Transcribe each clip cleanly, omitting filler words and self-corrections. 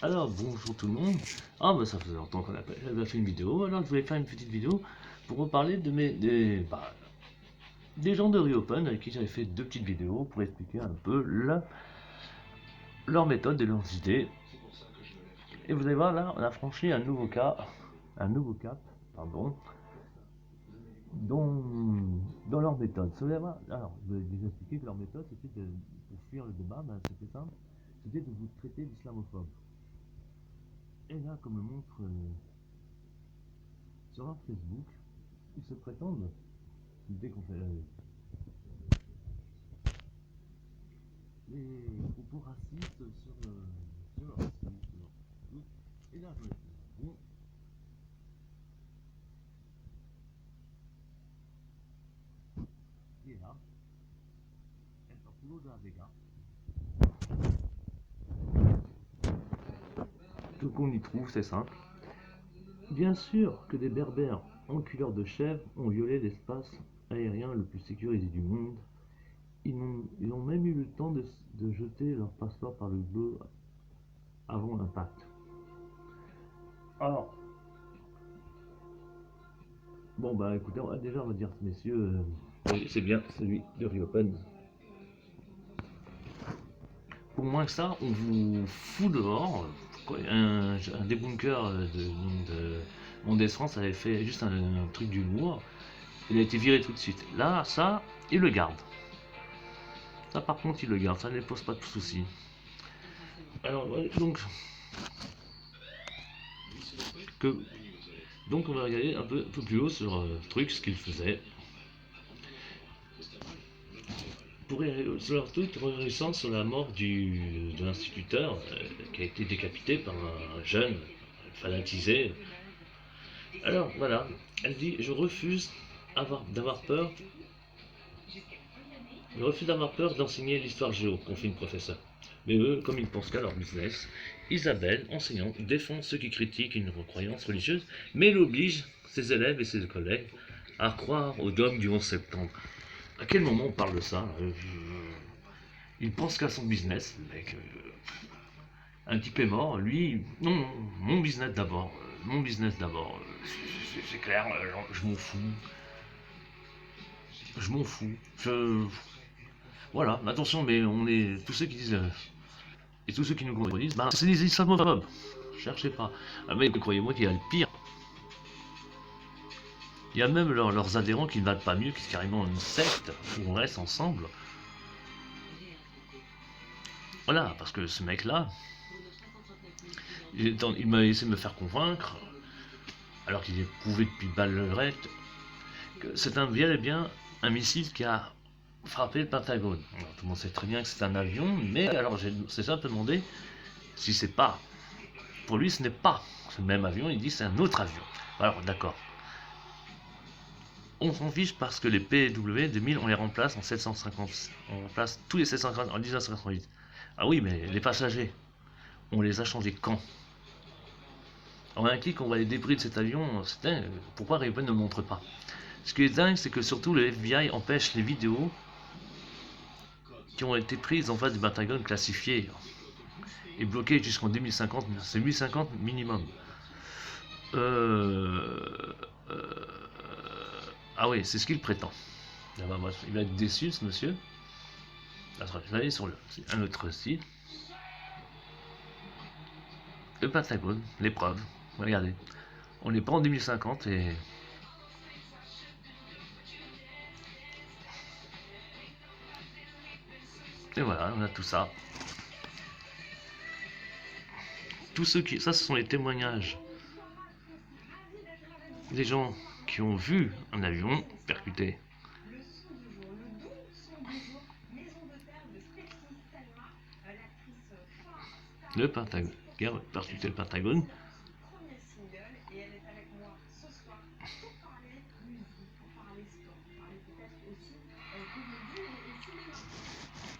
Alors, bonjour tout le monde. Ah, bah ça faisait longtemps qu'on a fait une vidéo, alors je voulais faire une petite vidéo pour reparler de des gens de Reopen avec qui j'avais fait deux petites vidéos pour expliquer un peu leur méthode et leurs idées. Et vous allez voir, là, on a franchi un nouveau cap, pardon, dans, dans leur méthode. Vous allez voir, alors, je vais vous expliquer que leur méthode, c'était pour fuir le débat, ben, c'était simple, c'était de vous traiter d'islamophobe. Et là, comme le montre sur leur Facebook, ils se prétendent, dès qu'on fait les propos racistes sur leur site, sur leur Facebook, et là, je me dis, bon, qui est là, El Populo de la Vega. Tout qu'on y trouve, c'est simple. Bien sûr que des berbères en culotte de chèvre ont violé l'espace aérien le plus sécurisé du monde. Ils ont même eu le temps de jeter leur passeport par le bleu avant l'impact. Alors, bon bah écoutez, on va dire, messieurs, c'est bien celui de Reopen. Pour moins que ça, on vous fout dehors. Un débunkeur de Mondes France avait fait juste un truc d'humour. Il a été viré tout de suite. Là, ça, il le garde. Ça, par contre, il le garde. Ça ne les pose pas de soucis. Alors, ouais, que, donc, on va regarder un peu plus haut sur le truc, ce qu'il faisait. Sur leur truc récent sur la mort de l'instituteur qui a été décapité par un jeune fanatisé. Alors voilà, elle dit d'avoir peur, je refuse d'avoir peur d'enseigner l'histoire géo, confie le professeur. Mais eux, comme ils pensent qu'à leur business, Isabelle, enseignante, défend ceux qui critiquent une croyance religieuse, mais elle oblige ses élèves et ses collègues à croire au dogme du 11 septembre. À quel moment on parle de ça Il pense qu'à son business, mec. Un type est mort, lui, non, mon business d'abord. Mon business d'abord. C'est clair, je m'en fous. Je m'en fous. Voilà, attention, mais on est. Tous ceux qui disent. Et tous ceux qui nous contredisent, bah, c'est des islamophobes. Cherchez pas. Ah, mais croyez-moi qu'il y a le pire. Il y a même leurs adhérents qui ne valent pas mieux, qui est carrément une secte où on reste ensemble. Voilà, parce que ce mec-là, il m'a essayé de me faire convaincre, alors qu'il est prouvé depuis balle lurette, que c'est un bien et bien un missile qui a frappé le Pentagone. Alors, tout le monde sait très bien que c'est un avion, mais alors c'est ça peut demander si c'est pas. Pour lui, ce n'est pas ce même avion, il dit c'est un autre avion. Alors d'accord. On s'en fiche parce que les PW 2000, on les remplace en 750. On remplace tous les 750 en 1988. Ah oui, mais les passagers, on les a changés quand? En un clic, on voit les débris de cet avion. Pourquoi Raven ne le montre pas? Ce qui est dingue, c'est que surtout le FBI empêche les vidéos qui ont été prises en face du Pentagone classifiées et bloquées jusqu'en 2050. C'est 1050 minimum. Ah oui, c'est ce qu'il prétend. Ah bah, il va être déçu, ce monsieur. Je vais aller sur un autre site. Le Pentagone, les preuves. Regardez. On n'est pas en 2050 et voilà, on a tout ça. Tous ceux qui. Ça, ce sont les témoignages des gens qui ont vu un avion percuté. Le Pentagone. Percuté le Pentagone.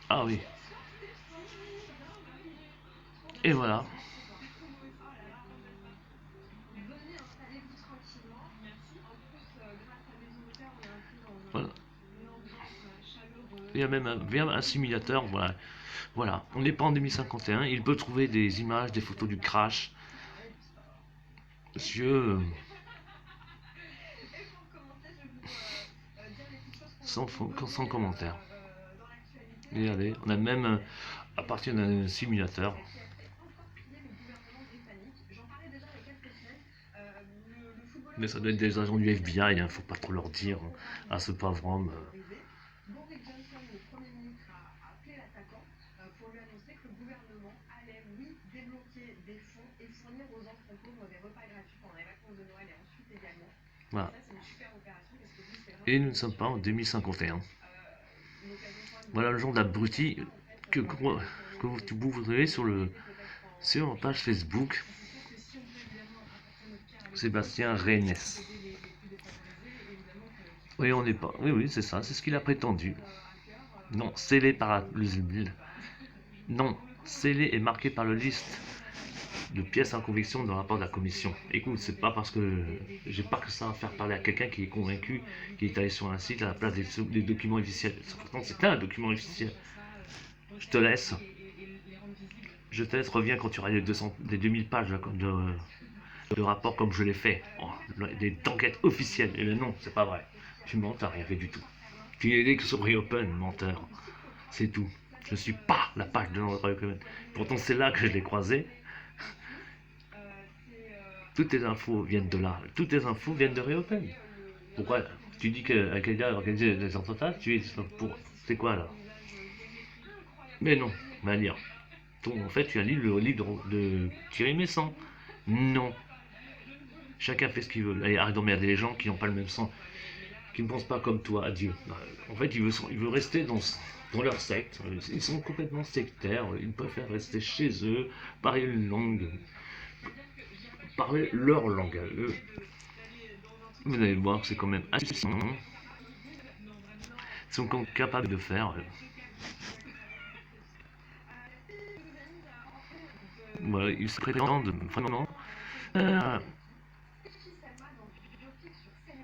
Ah oui. Et voilà. Voilà. Il y a même un simulateur, voilà. Voilà, on n'est pas en 2051. Il peut trouver des images, des photos du crash. Monsieur, sans commentaire. Et allez, on a même à partir d'un simulateur. Mais ça doit être des agents du FBI, hein, faut pas trop leur dire à ce pauvre homme. Voilà. Et nous ne sommes pas en 2051. Voilà le genre d'abruti que vous voudrez sur la page Facebook. Sébastien Reynes. Oui, on n'est pas. Oui, c'est ça, c'est ce qu'il a prétendu. Non, scellé par le Non, scellé et marqué par le liste de pièces en conviction dans le rapport de la commission. Écoute, c'est pas parce que j'ai pas que ça à faire parler à quelqu'un qui est convaincu, qui est allé sur un site à la place des documents officiels. Pourtant, c'était un document officiel. Je te laisse. Reviens quand tu auras les 2000 pages de rapport comme je l'ai fait. Oh, des enquêtes officielles. Et le nom, c'est pas vrai. Tu mens, t'as rien fait du tout. Tu n'es que sur Reopen, menteur. C'est tout. Je ne suis pas la page de Reopen. Pourtant, c'est là que je l'ai croisé. Toutes tes infos viennent de là. Toutes tes infos viennent de Reopen. Pourquoi tu dis qu'un candidat a organisé des attentats, tu es pour. C'est quoi là? Mais non, va lire. En fait, tu as lu le livre de Thierry Messant. Non. Chacun fait ce qu'il veut. Allez, arrête d'emmerder les gens qui n'ont pas le même sang, qui ne pensent pas comme toi, adieu. En fait, il veut rester dans leur secte. Ils sont complètement sectaires. Ils préfèrent rester chez eux, parler une langue, parler leur langue à eux. Vous allez voir que c'est quand même hallucinant. Ils sont capables de faire. Voilà, ils se prétendent vraiment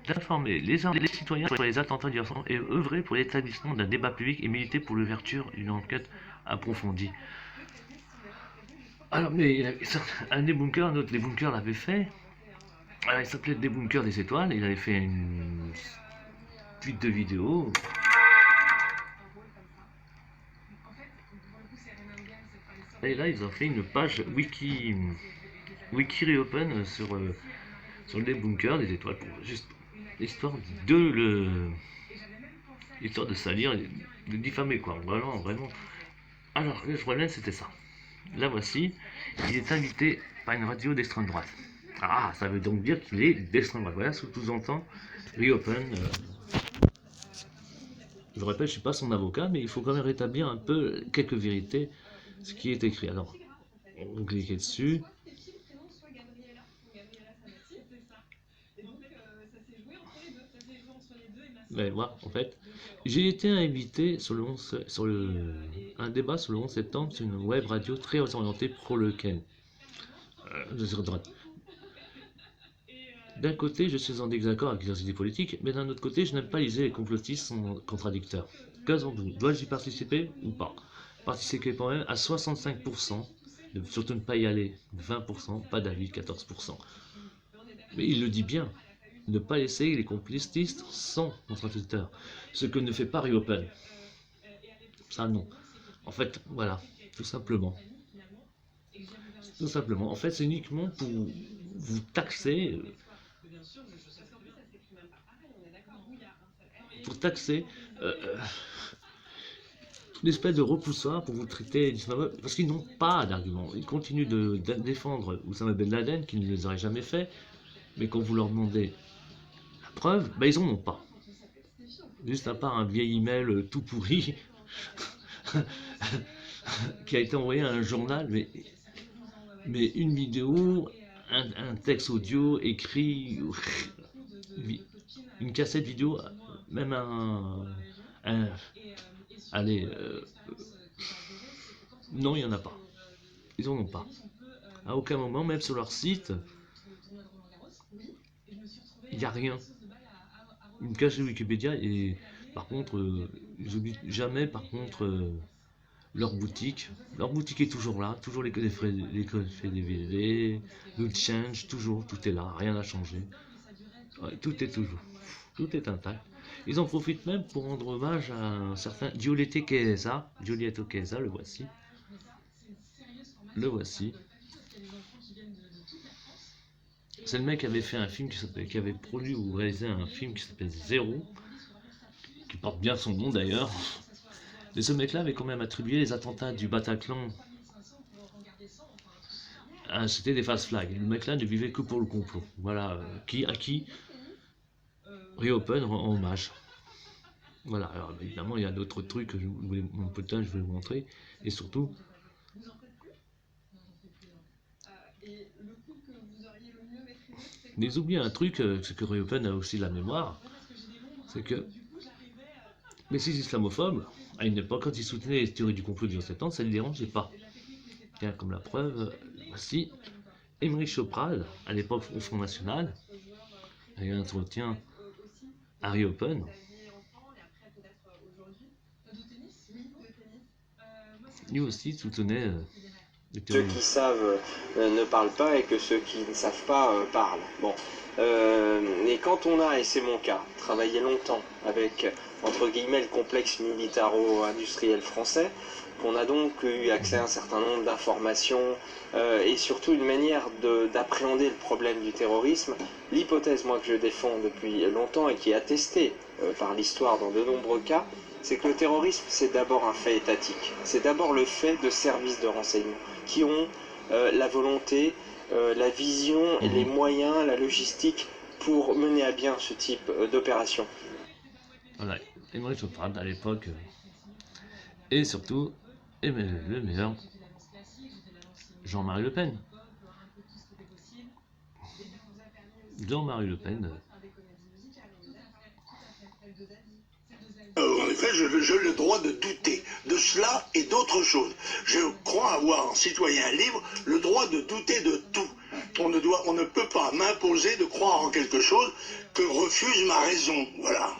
d'informer les citoyens sur les attentats d'hier soir et œuvrer pour l'établissement d'un débat public et militer pour l'ouverture d'une enquête approfondie. Alors, mais un des bunkers, un autre des bunkers l'avait fait. Alors, il s'appelait Des bunkers des étoiles. Il avait fait une suite de vidéos. Et là, ils ont fait une page wiki Reopen sur les bunkers des étoiles, pour juste histoire histoire de salir, de diffamer quoi, vraiment. Alors, le problème c'était ça. Là voici, il est invité par une radio d'extrême droite. Ah, ça veut donc dire qu'il est d'extrême droite. Voilà ce que sous-entend Reopen. Je répète, je suis pas son avocat, mais il faut quand même rétablir un peu quelques vérités, ce qui est écrit. Alors, on clique dessus. Mais moi, en fait, j'ai été invité sur un débat sur le 11 septembre sur une web radio très orientée pro Le Pen. D'un côté, je suis en désaccord avec les idées politiques, mais d'un autre côté, je n'aime pas les idées complotistes sont contradicteurs. Qu'avons-nous? Dois-je y participer ou pas? Participer quand même à 65%, surtout ne pas y aller, 20%, pas d'avis, 14%. Mais il le dit bien, ne pas laisser les complotistes sans contradicteurs, ce que ne fait pas Reopen. Ça non. En fait, voilà, tout simplement. Tout simplement. En fait, c'est uniquement pour vous taxer, une espèce de repoussoir pour vous traiter d'islamophobe, parce qu'ils n'ont pas d'argument. Ils continuent de défendre Oussama Ben Laden, qui ne les aurait jamais fait, mais quand vous leur demandez la preuve, ben ils en ont pas. Juste à part un vieil email tout pourri qui a été envoyé à un journal, mais une vidéo, un texte audio écrit, une cassette vidéo, même allez, non, il n'y en a pas. Ils en ont pas. À aucun moment, même sur leur site, il n'y a rien. Une cachette Wikipédia et par contre, ils n'oublient jamais par contre leur boutique. Leur boutique est toujours là, toujours les coffrets DVD, le change, toujours, tout est là, rien n'a changé. Ouais, tout est toujours, tout est intact. Ils en profitent même pour rendre hommage à un certain Giulietto Chiesa. Giulietto Chiesa, le voici. Le voici. C'est le mec qui avait fait un film qui avait produit ou réalisé un film qui s'appelle Zéro, qui porte bien son nom d'ailleurs. Mais ce mec-là avait quand même attribué les attentats du Bataclan. C'était des false flags. Le mec-là ne vivait que pour le complot. Voilà, à qui Reopen rend hommage. Voilà, alors évidemment, il y a d'autres trucs que mon peu de temps, je vais vous montrer. Et surtout, mais oubliez un truc, c'est que Reopen a aussi la mémoire. C'est que mais ces islamophobes, à une époque, quand ils soutenaient les théories du complot du 11 septembre, ça ne les dérangeait pas. Tiens, comme la preuve, voici Émeric Chopral, à l'époque au Front National, il y a un entretien à Reopen. Lui aussi soutenait les Ceux théories. qui savent ne parlent pas et que ceux qui ne savent pas parlent. Bon. Et quand on a, et c'est mon cas, travaillé longtemps avec, entre guillemets, le complexe militaro-industriel français, qu'on a donc eu accès à un certain nombre d'informations et surtout une manière d'appréhender le problème du terrorisme, l'hypothèse, moi, que je défends depuis longtemps et qui est attestée par l'histoire dans de nombreux cas, c'est que le terrorisme, c'est d'abord un fait étatique. C'est d'abord le fait de services de renseignement qui ont la volonté, la vision et les moyens, la logistique pour mener à bien ce type d'opération. Voilà, Émeric Chopral à l'époque, et surtout, et le meilleur, Jean-Marie Le Pen. Jean-Marie Le Pen. En effet, j'ai le droit de douter de cela et d'autres choses. Je crois avoir, en citoyen libre, le droit de douter de tout. On ne peut pas m'imposer de croire en quelque chose que refuse ma raison. Voilà.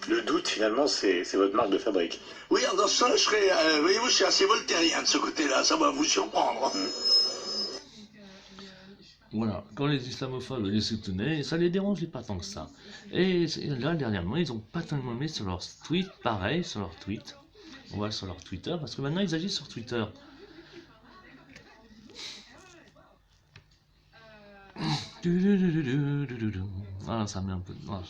Le doute, finalement, c'est votre marque de fabrique. Oui, dans ça, je serais, voyez-vous, je suis assez voltairien de ce côté-là. Ça va vous surprendre. Voilà, quand les islamophobes les soutenaient, ça les dérangeait pas tant que ça. Et là, dernièrement, ils ont pas tellement mis sur leur tweet, pareil, sur leur tweet. On voit sur leur Twitter, parce que maintenant ils agissent sur Twitter. Ah, ça met un peu. Ah,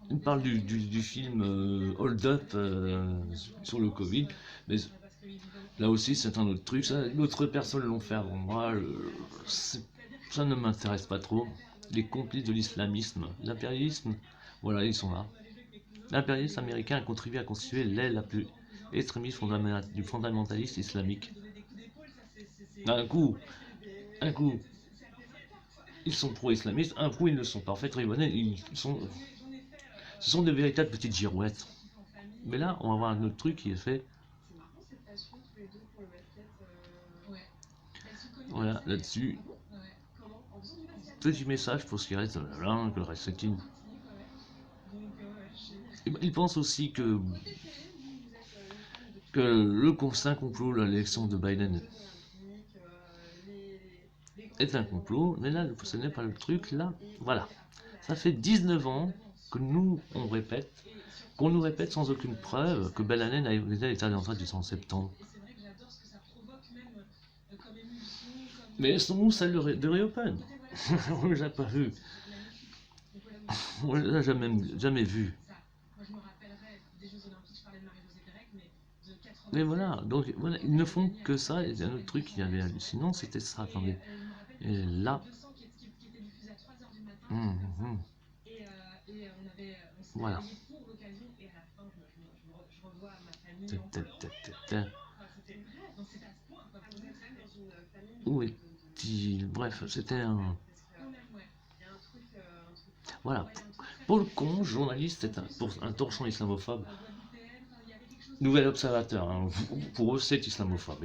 il parle du film Hold Up sur le Covid, mais là aussi c'est un autre truc, d'autres personnes l'ont fait avant moi, ça ne m'intéresse pas trop. Les complices de l'islamisme, l'impérialisme, voilà, ils sont là. L'impérialisme américain a contribué à constituer l'aile la plus extrémiste du fondamentaliste islamique. Un coup, ils sont pro-islamistes, un coup ils ne le sont pas. En fait, ce sont de véritables petites girouettes. Mais là, on va voir un autre truc qui est fait. Voilà, là-dessus. Petit message pour ce qui reste de la langue, le reste c'est une. Il pense aussi que le constat complot, l'élection de Biden est un complot, mais là, ce n'est pas le truc, là, voilà. Ça fait 19 ans que qu'on nous répète sans aucune preuve que Belanen a été l'état d'entrée du 11 septembre. Mais sont où celle de Reopen? On ne l'a pas vu. On ne l'a jamais vu. Mais voilà, donc voilà, ils ne font que ça. Et un autre truc qui avait hallucinant, c'était ça, attendez. Et là. Voilà. Où est-il? Bref, c'était un. Voilà. Paul Con, journaliste, pour un torchon islamophobe. Nouvel observateur, hein. Pour eux c'est islamophobe.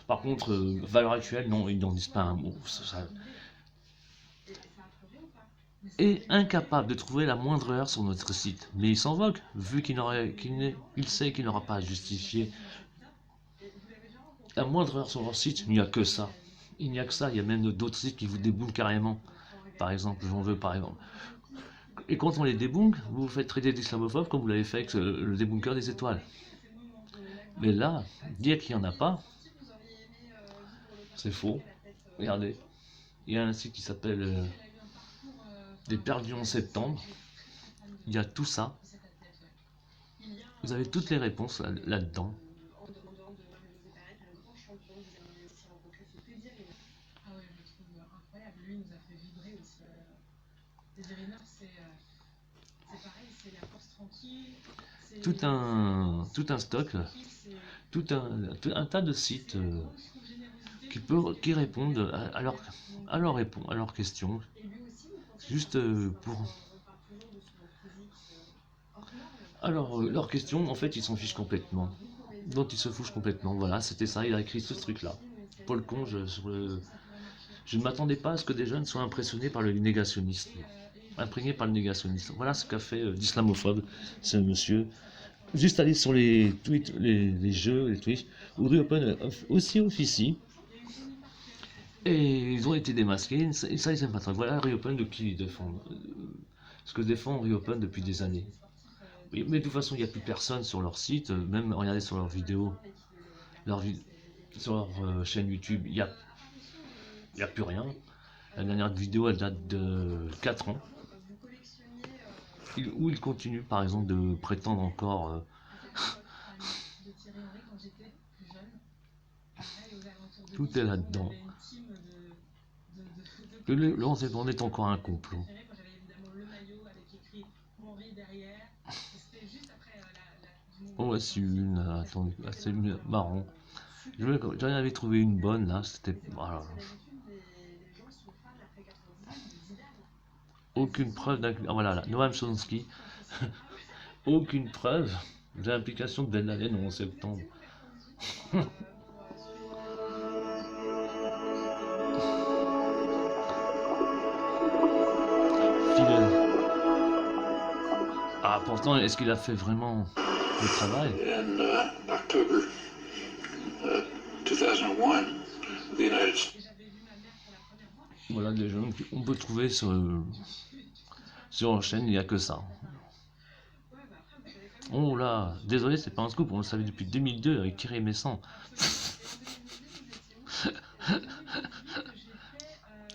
Par contre, valeur actuelle, non, ils n'en disent pas un mot. est incapable de trouver la moindre erreur sur notre site. Mais il s'en moque, vu qu'il sait qu'il n'aura pas à justifier la moindre erreur sur leur site. Il n'y a que ça. Il n'y a que ça. Il y a même d'autres sites qui vous déboulent carrément. Par exemple, j'en veux par exemple. Et quand on les débunk, vous vous faites traiter d'islamophobe comme vous l'avez fait avec le débunker des étoiles. Mais là, dire qu'il n'y en a pas, c'est faux. Regardez, il y a un site qui s'appelle Des perdus en septembre. Il y a tout ça. Vous avez toutes les réponses là-dedans. Tout un stock, tout un tas de sites qui répondent à leurs questions, juste pour... Alors, leurs questions, en fait, ils s'en fichent complètement. Donc, ils se fichent complètement. Voilà, c'était ça, il a écrit ce truc-là. Paul Conge, je ne m'attendais pas à ce que des jeunes soient impressionnés par le négationnisme. Imprégné par le négationnisme. Voilà ce qu'a fait d'islamophobe ce monsieur. Juste aller sur les tweets, les jeux, les tweets, où Reopen aussi officie. Et ils ont été démasqués, et ça ils aiment pas trop. Voilà Reopen de qui ils défendent. Ce que défend Reopen depuis des années. Mais de toute façon, il n'y a plus personne sur leur site, même regardez sur leurs vidéos, sur leur chaîne YouTube, il n'y a plus rien. La dernière vidéo, elle date de 4 ans. Où il continue par exemple de prétendre encore tout est là-dedans. On est encore un complot. Oh, voici une, attendez, c'est marrant. J'en avais trouvé une bonne là, c'était... Voilà. Aucune preuve d'inclusion. Ah, voilà, là, Noam Chomsky. Aucune preuve de l'implication de Ben Laden en septembre. Fidèle. Ah, pourtant, est-ce qu'il a fait vraiment le travail? In October 2001, the United States. Voilà, des gens qu'on peut trouver sur leur chaîne, il n'y a que ça. Oh là, désolé, c'est pas un scoop, on le savait depuis 2002 avec Thierry Messant.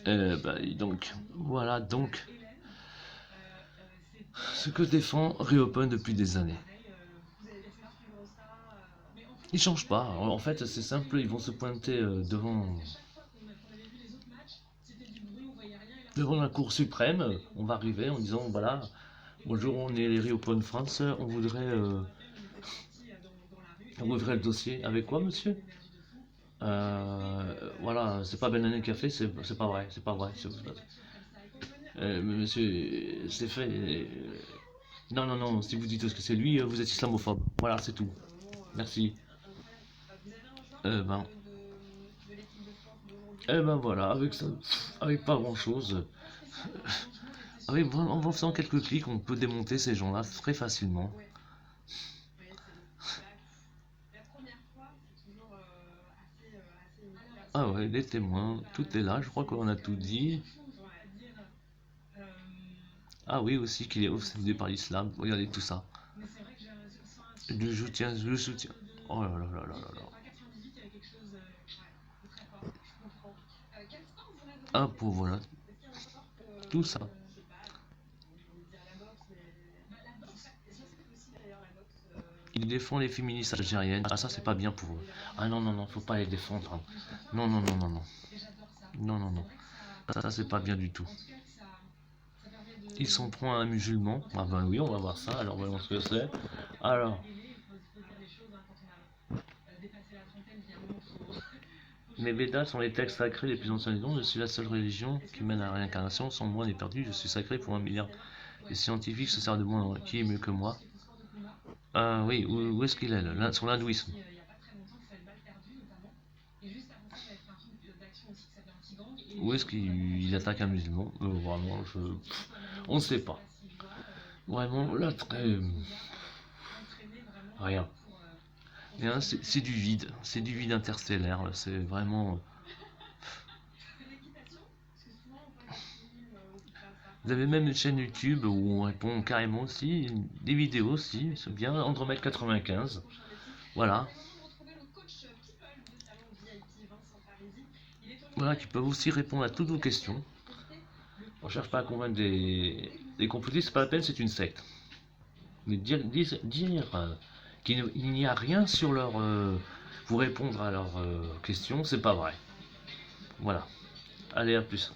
Donc, voilà donc ce que défend Reopen depuis des années. Ils changent pas, en fait c'est simple, ils vont se pointer devant la Cour suprême, on va arriver en disant voilà, bonjour, on est les Reopen France, on voudrait le dossier. Avec quoi, monsieur? Voilà, c'est pas Ben qui a fait, c'est pas vrai, c'est pas vrai. Monsieur, c'est fait. Non, non, non, si vous dites que c'est lui, vous êtes islamophobe. Voilà, c'est tout. Merci. Voilà, avec ça, avec pas grand chose. En faisant quelques clics, on peut démonter ces gens-là très facilement. Ah ouais, les témoins, tout est là, je crois qu'on a tout dit. Ah oui, aussi qu'il est obsédé par l'islam, regardez tout ça. Je soutiens. Oh là là là là là là. Ah, pour voilà. Tout ça. Il défend les féministes algériennes. Ah, ça, c'est pas bien pour eux. Ah non, non, non, faut pas les défendre. Hein. Non, non, non, non, non. Non, non, non. Ça, c'est pas bien du tout. Il s'en prend à un musulman. Ah ben oui, on va voir ça. Alors, voyons ce que c'est. Alors. Les Védas sont les textes sacrés les plus anciens du monde. Je suis la seule religion qui mène à la réincarnation. Sans moi, on est perdu. Je suis sacré pour 1 milliard. Les scientifiques se servent de moi. Qui est mieux que moi? Ah oui, où est-ce qu'il est là? Sur l'hindouisme. Où est-ce qu'il attaque un musulman? Vraiment, On ne sait pas. Vraiment, là, très... Rien. Rien, c'est du vide. C'est du vide interstellaire. Là. C'est vraiment... Vous avez même une chaîne YouTube où on répond carrément aussi, des vidéos aussi, c'est bien, Andromède 95. Voilà. Voilà, qui peuvent aussi répondre à toutes vos questions. On ne cherche pas à convaincre des complotistes, c'est pas la peine, c'est une secte. Mais dire qu'il n'y a rien sur leur... vous répondre à leurs questions, c'est pas vrai. Voilà. Allez, à plus.